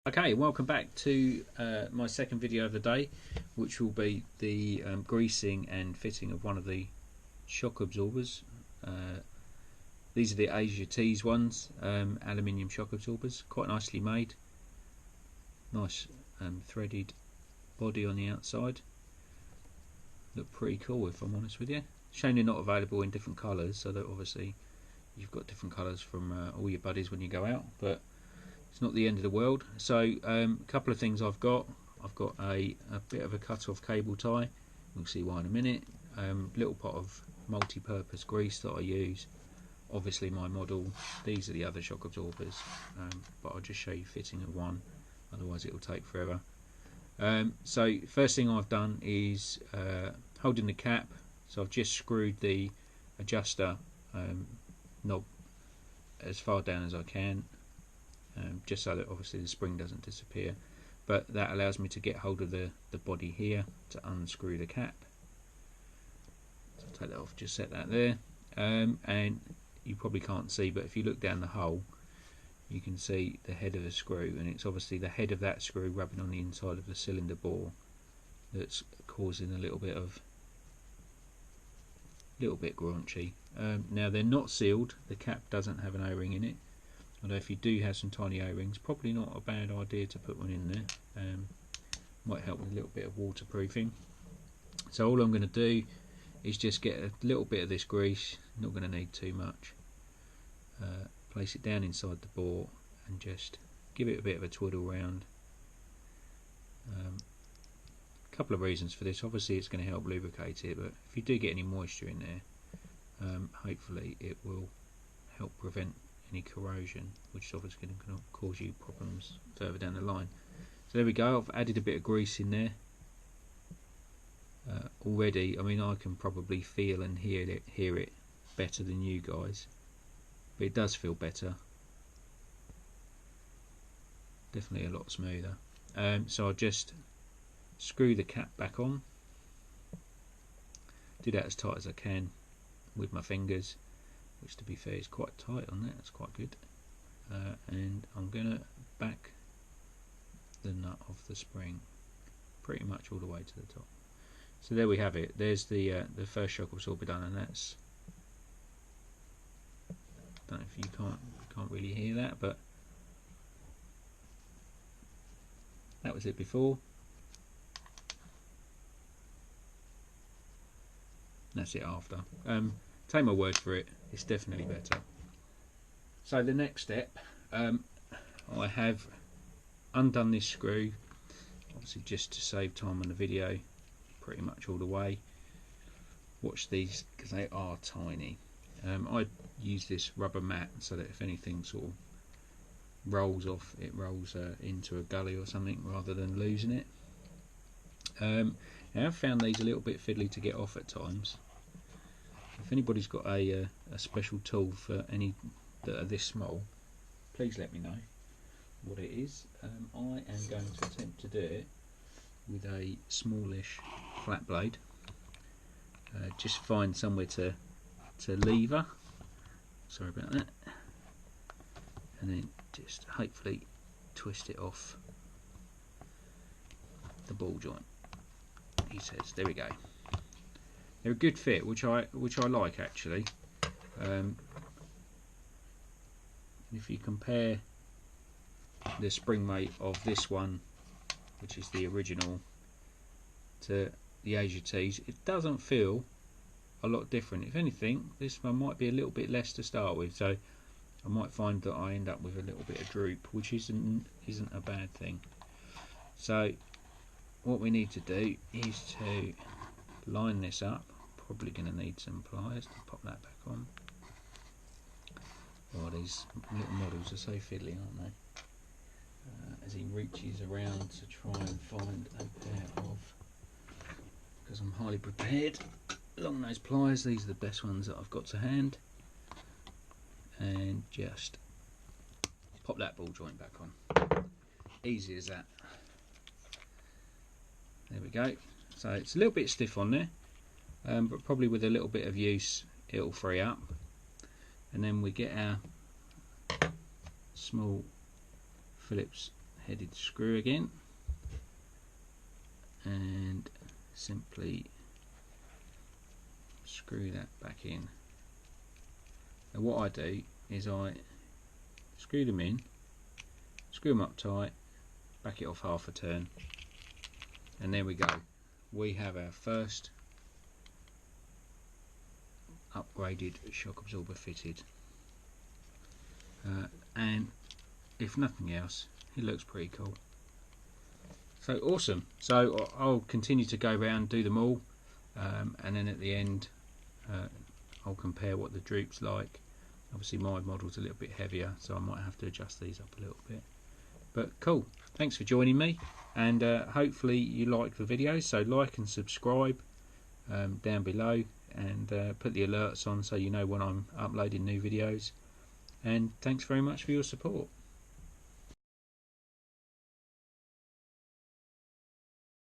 Okay, welcome back to my second video of the day, which will be the greasing and fitting of one of the shock absorbers. These are the Axial ones, aluminium shock absorbers, quite nicely made. Nice threaded body on the outside. Look pretty cool, if I'm honest with you. Shame they're not available in different colours, so that obviously you've got different colours from all your buddies when you go out, but it's not the end of the world. So a couple of things I've got a bit of a cut-off cable tie. We'll see why in a minute. Little pot of multi-purpose grease that I use. Obviously my model, these are the other shock absorbers, but I'll just show you fitting of one, otherwise it will take forever. So first thing I've done is holding the cap, so I've just screwed the adjuster knob as far down as I can, just so that obviously the spring doesn't disappear, but that allows me to get hold of the body here to unscrew the cap. So I'll take that off, just set that there, and you probably can't see, but if you look down the hole you can see the head of the screw, and it's obviously the head of that screw rubbing on the inside of the cylinder bore that's causing a little bit graunchy. Now they're not sealed, the cap doesn't have an O-ring in it, although if you do have some tiny O-rings, probably not a bad idea to put one in there. Might help with a little bit of waterproofing. So all I'm going to do is just get a little bit of this grease, not going to need too much, place it down inside the bore and just give it a bit of a twiddle round. A couple of reasons for this. Obviously it's going to help lubricate it, but if you do get any moisture in there, hopefully it will help prevent any corrosion, which is obviously going to cause you problems further down the line. So there we go, I've added a bit of grease in there already. I mean, I can probably feel and hear it better than you guys, but it does feel better, definitely a lot smoother. So I'll just screw the cap back on, do that as tight as I can with my fingers, which to be fair is quite tight on that, it's quite good. And I'm going to back the nut of the spring pretty much all the way to the top. So there we have it, there's the first shock absorber done, and that's, I don't know if you can't really hear that, but that was it before. That's it after. Take my word for it, it's definitely better. So the next step, I have undone this screw, obviously just to save time on the video, pretty much all the way. Watch these because they are tiny. I use this rubber mat so that if anything sort of rolls off, it rolls into a gully or something rather than losing it. I've found these a little bit fiddly to get off at times. If anybody's got a special tool for any that are this small, please let me know what it is. I am going to attempt to do it with a smallish flat blade. Just find somewhere to lever, sorry about that, and then just hopefully twist it off the ball joint, he says. There we go. They're a good fit, which I like actually. If you compare the spring weight of this one, which is the original, to the Axial, it doesn't feel a lot different. If anything, this one might be a little bit less to start with, so I might find that I end up with a little bit of droop, which isn't a bad thing. So what we need to do is to line this up. Probably going to need some pliers to pop that back on. Oh, these little models are so fiddly, aren't they? As he reaches around to try and find a pair of, because I'm highly prepared, long nose pliers. These are the best ones that I've got to hand, and just pop that ball joint back on. Easy as that. There we go. So it's a little bit stiff on there, but probably with a little bit of use it'll free up, and then we get our small Phillips headed screw again, and simply screw that back in. And what I do is I screw them in, screw them up tight, back it off half a turn, and there we go. We have our first upgraded shock absorber fitted, and if nothing else, it looks pretty cool. So awesome. So I'll continue to go around, do them all, and then at the end I'll compare what the droop's like. Obviously my model's a little bit heavier, so I might have to adjust these up a little bit. But cool, thanks for joining me, and hopefully you like the video. So like and subscribe down below, and put the alerts on so you know when I'm uploading new videos. And thanks very much for your support.